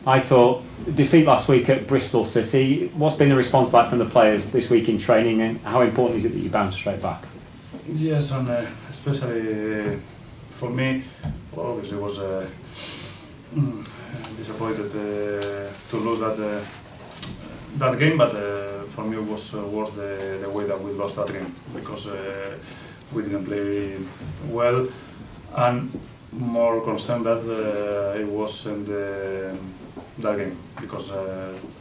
Aitor, defeat last week at Bristol City. What's been the response like from the players this week in training, and how important is it that you bounce straight back? Yes, and especially for me, obviously was disappointed to lose that game, but for me it was worse the way that we lost that game, because we didn't play well, and more concerned that it was in that game, because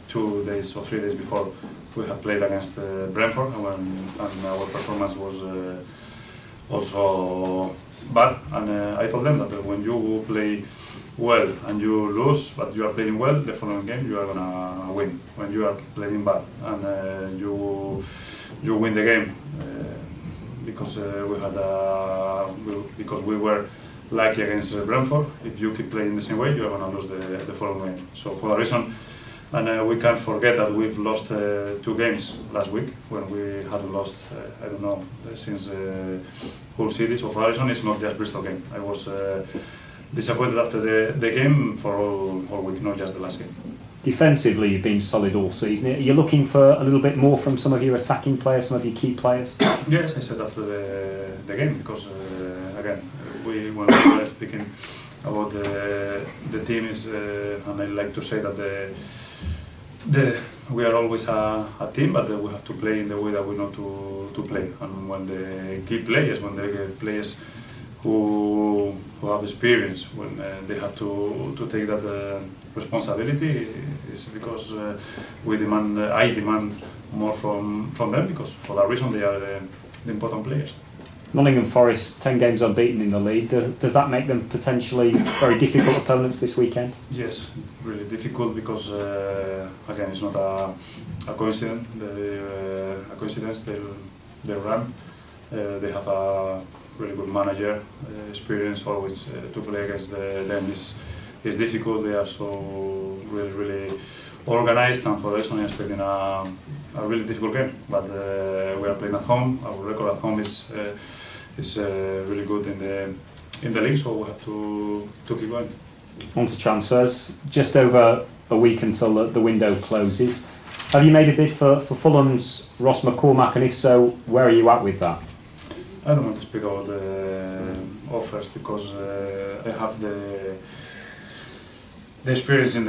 2 days or 3 days before we had played against Brentford, and our performance was also bad, and I told them that when you play well and you lose, but you are playing well, the following game you are gonna win. When you are playing bad and you win the game, because we were lucky against Brentford. If you keep playing the same way, you are gonna lose the following game. So for that reason, and we can't forget that we've lost 2 games last week, when we had lost, I don't know, since Hull City. So for that reason, it's not just Bristol game. I was disappointed after the game for all week, not just the last game. Defensively, you've been solid all season. Are you looking for a little bit more from some of your attacking players, some of your key players? Yes, I said after the game, because again, when we were speaking about the team, and I like to say that we are always a team, but we have to play in the way that we know to play. And when the key players, when the players who have experience, when they have to take that responsibility, is because I demand more from them, because for that reason they are the important players. Nottingham Forest, 10 games unbeaten in the league. Does that make them potentially very difficult opponents this weekend? Yes, really difficult, because again, it's not a coincidence. They run. They have a really good manager, experience. Always to play against them is difficult. They are so really organized, and for that reason I'm expecting a really difficult game. But we are playing at home. Our record at home is really good in the league, so we have to keep going. On to transfers. Just over a week until the window closes. Have you made a bid for Fulham's Ross McCormack, and if so, where are you at with that? I don't want to speak about the offers, because I have the experience in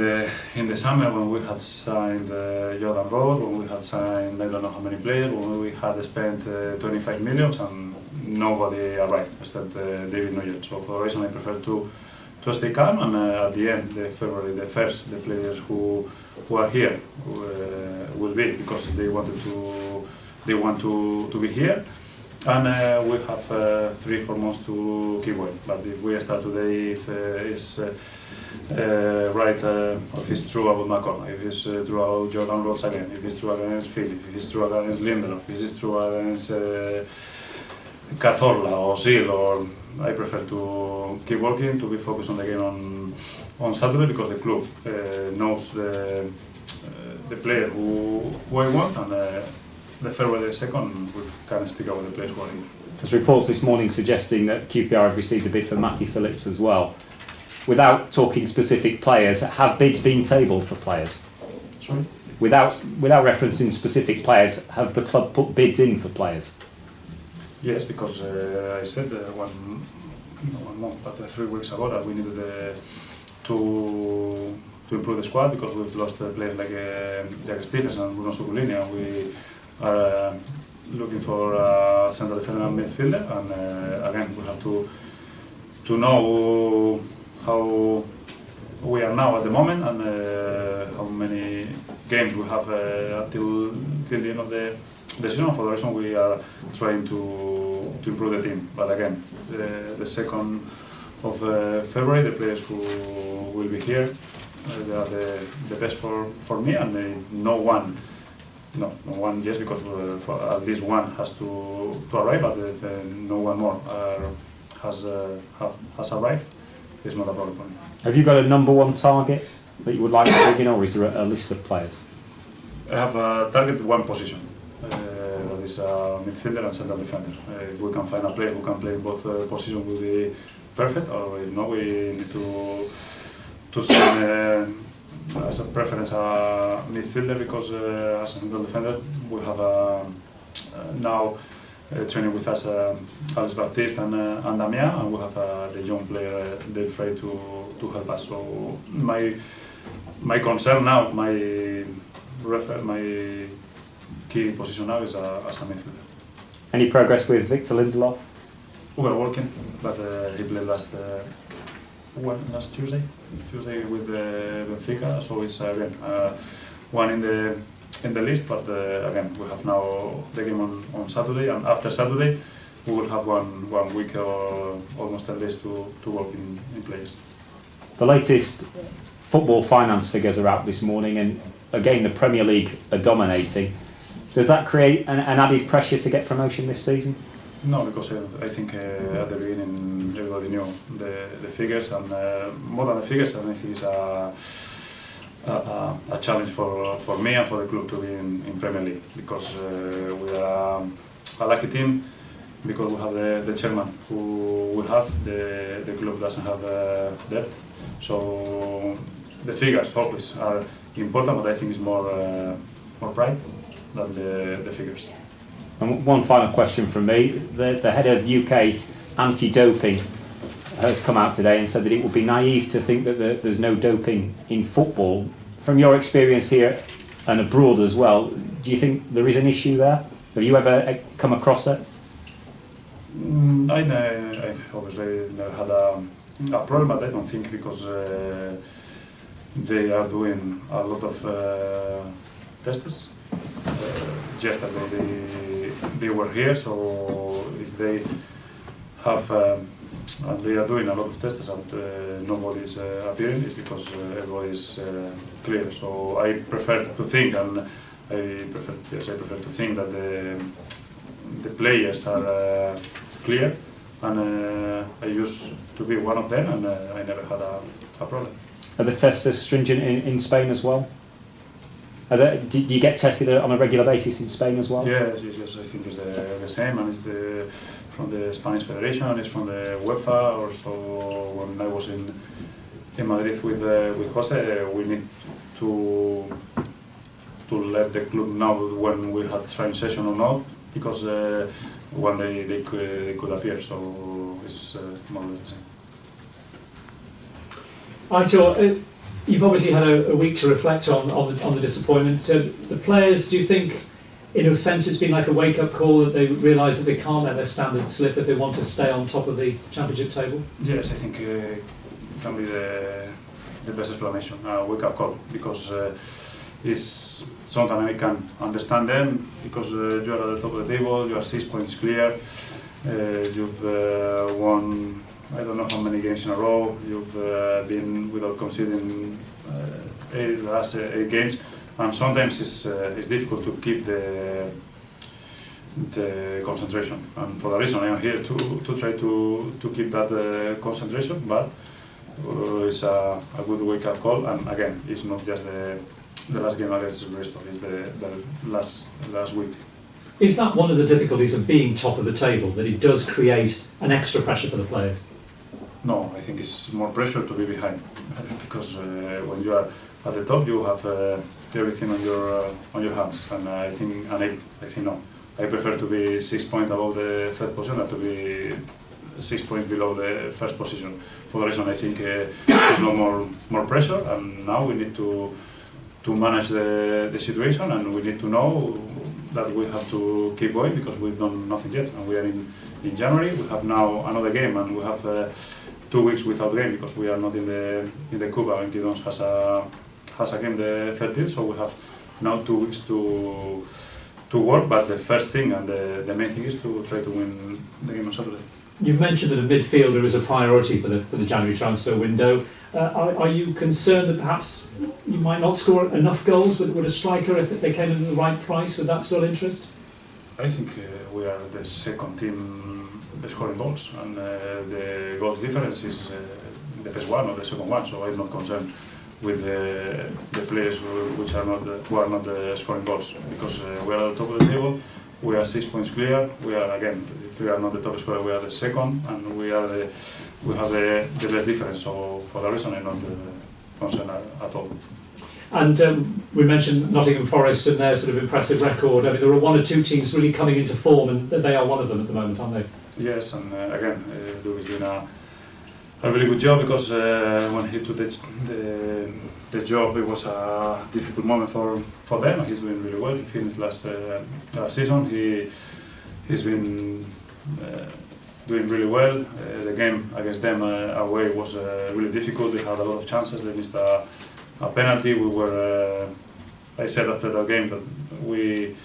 the summer, when we had signed Jordan Rose, when we had signed I don't know how many players, when we had spent 25 million and nobody arrived except David Nugent. So for that reason I prefer to stay calm, and at the end, February the 1st, the players who are here will be, because they want to be here. And we have 3-4 months to keep going. But if we start today, if it's right, if it's true about McCormack, if it's true about Jordan Rhodes again, if it's true against Philip, if it's true against Lindelof, if it's true against Cazorla or Seal, or I prefer to keep working, to be focused on the game on Saturday, because the club knows the player who I want, and the February 2nd we can speak about the players who are here. There's reports this morning suggesting that QPR have received a bid for Matty Phillips as well. Without talking specific players, have bids been tabled for players? Sorry? Without referencing specific players, have the club put bids in for players? Yes, because I said one month, but 3 weeks ago, that we needed to improve the squad, because we've lost players like Jack Stephens and Bruno Suculini, and we are looking for a central defender and midfielder, and again we have to know how we are now at the moment, and how many games we have till the end of the season. For the reason we are trying to improve the team. But again, the 2nd of February, the players who will be here, they are the best for me, and no one, yes, because for at least one has to arrive, but no one more has arrived. It's not a problem for me. Have you got a number 1 target that you would like to bring in, or is there a list of players? I have a target 1 position. That is a midfielder and central defender. If we can find a player who can play both positions, will be perfect. Or if not, we need to sign as a preference midfielder because as a central defender we have now training with us Alex Baptiste and Damien, and we have the young player Del Frey to help us. So my concern now, my key position now is as a midfielder. Any progress with Victor Lindelof? We are working, but he played last Tuesday with Benfica. So it's again one in the list. But again, we have now the game on Saturday, and after Saturday, we will have one week or almost 10 days to work in players. The latest football finance figures are out this morning, and again the Premier League are dominating. Does that create an added pressure to get promotion this season? No, because I think at the beginning everybody knew the figures, and more than the figures, I think it's a challenge for me and for the club to be in Premier League, because we are a lucky team, because we have the chairman who we have, the club doesn't have debt, so the figures always are important, but I think it's more pride than the figures. And one final question from me. The head of UK anti-doping has come out today and said that it would be naive to think that there's no doping in football. From your experience here and abroad as well, do you think there is an issue there? Have you ever come across it? I've obviously never had a problem, but I don't think, because they are doing a lot of tests. Yesterday they were here, so if they have and they are doing a lot of tests and nobody is appearing, it's because everybody is clear. So I prefer to think, and I prefer to think that the players are clear, and I used to be one of them, and I never had a problem. Are the tests as stringent in Spain as well? Do you get tested on a regular basis in Spain as well? Yes. I think it's the same, and it's from the Spanish Federation, it's from the UEFA. Also, when I was in Madrid with Jose, we need to let the club know when we had training session or not, because one day they could appear. So it's more or less the same. Aitor, you've obviously had a week to reflect on the disappointment. The players, do you think, in a sense, it's been like a wake-up call that they realise that they can't let their standards slip if they want to stay on top of the championship table? Yes, I think it can be the best explanation, a wake-up call, because it's sometimes I can understand them, because you are at the top of the table, you are 6 points clear, you've won I don't know how many games in a row, you've been without conceding last 8 games, and sometimes it's difficult to keep the concentration, and for that reason I am here to try to keep that concentration, but it's a good wake-up call, and again, it's not just the last game against Bristol, it's the last week. Is that one of the difficulties of being top of the table, that it does create an extra pressure for the players? No, I think it's more pressure to be behind, because when you are at the top, you have everything on your hands, and I think no. I prefer to be 6 points above the third position than to be 6 points below the first position. For the reason I think there's no more pressure, and now we need to manage the situation, and we need to know that we have to keep going, because we've done nothing yet, and we are in January. We have now another game, and we have 2 weeks without game, because we are not in the Cuba, and Kidons has a game the 13th, so we have now 2 weeks to work. But the first thing and the main thing is to try to win the game on Saturday. You've mentioned that a midfielder is a priority for the January transfer window. Are you concerned that perhaps you might not score enough goals, but would a striker, if they came in at the right price, would that still interest? I think we are the second team scoring goals, and the goals difference is the best one or the second one, so I'm not concerned with the players who are not scoring goals, because we are at the top of the table. We are 6 points clear. We are, again, if we are not the top scorer, we are the second, and we have the best difference. So for that reason, I'm not concern at all. And we mentioned Nottingham Forest and their sort of impressive record. I mean, there are one or two teams really coming into form, and they are one of them at the moment, aren't they? Yes, and again, Luke is doing a really good job, because when he took the job, it was a difficult moment for them, and he's doing really well. He finished last season. He's been doing really well. The game against them away was really difficult. They had a lot of chances. They missed a penalty. I said after the game that we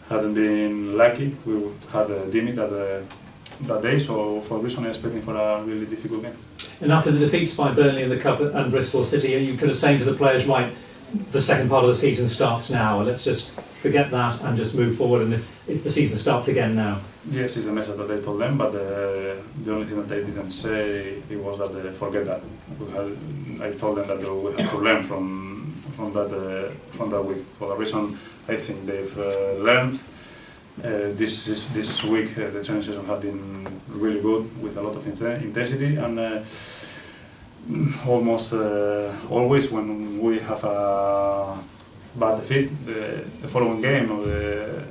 hadn't been lucky. We had Dimi that day, so for this one I'm expecting for a really difficult game. And after the defeats by Burnley in the Cup and Bristol City, are you kind of saying to the players, right, the second part of the season starts now, let's just forget that and just move forward, and the season starts again now? Yes, it's the message that I told them, but the only thing that I didn't say it was that forget that. I told them that we have to learn from that week. For the reason I think they've learned. This week the training session have been really good, with a lot of intensity, and almost always when we have a bad defeat, the following game, or the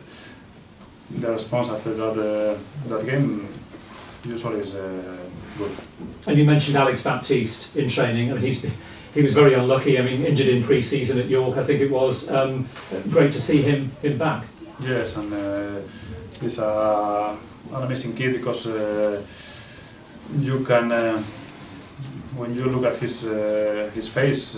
response after that game usually is good. And you mentioned Alex Baptiste in training. I mean, he was very unlucky. I mean, injured in pre-season at York, I think it was. Great to see him back. Yes, and he's an amazing kid, because you can, when you look at his face,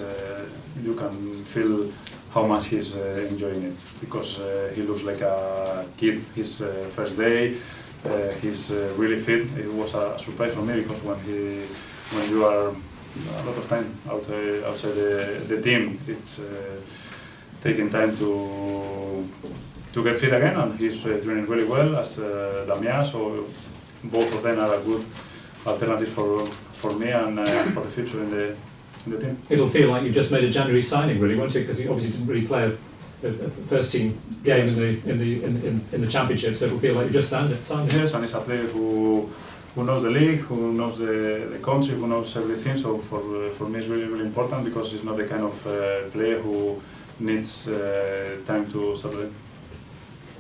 you can feel how much he's enjoying it, because he looks like a kid. His first day, he's really fit. It was a surprise for me, because when you are a lot of time outside the team, it's taking time to get fit again, and he's training really well, as Damian, so both of them are a good alternative for me and for the future in the team. It'll feel like you've just made a January signing, really, won't it? Because he obviously didn't really play a first team game in the championship, so it'll feel like you just signed it. Yes, and he's a player who knows the league, who knows the country, who knows everything. So for me, it's really important, because he's not the kind of player who needs time to settle in.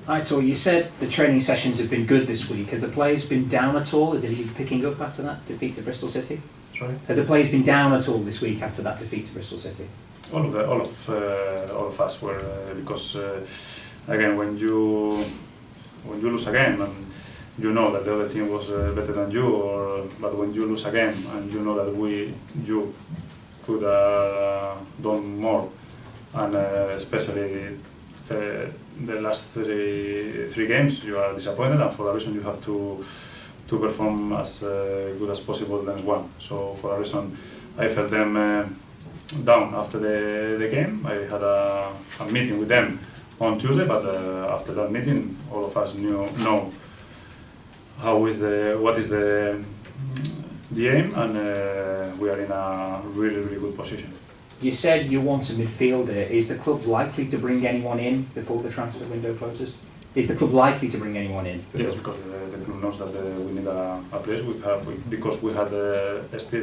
Aitor, you said the training sessions have been good this week. Have the players been down at all? Are they picking up after that defeat to Bristol City? Sorry? Have the players been down at all this week after that defeat to Bristol City? All of us were, because again, when you lose a game and you know that the other team was better than you, but when you lose a game and you know that you could done more, and especially the last three games, you are disappointed, and for that reason you have to perform as good as possible than one. So for that reason I felt them down after the game. I had a meeting with them on Tuesday, but after that meeting all of us know what is the aim, and we are in a really good position. You said you want a midfielder. Is the club likely to bring anyone in before the transfer window closes? Is the club likely to bring anyone in? Yes, because the club knows that we need a place. Because we had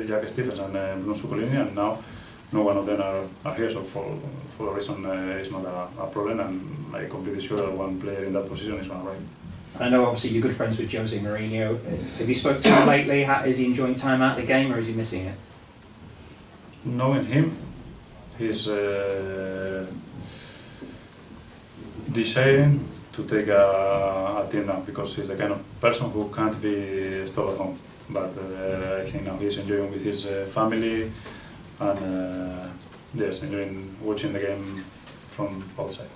Jack Stephens and Bruno Succolini, and now no one of them are here. So for a reason, it's not a problem, and I'm completely sure that one player in that position is going to arrive. I know obviously you're good friends with Jose Mourinho. Have you spoken to him lately? Is he enjoying time out of the game, or is he missing it? Knowing him, he's deciding to take a team now, because he's the kind of person who can't be stopped at home. But I think now he's enjoying with his family, and yes, enjoying watching the game from outside.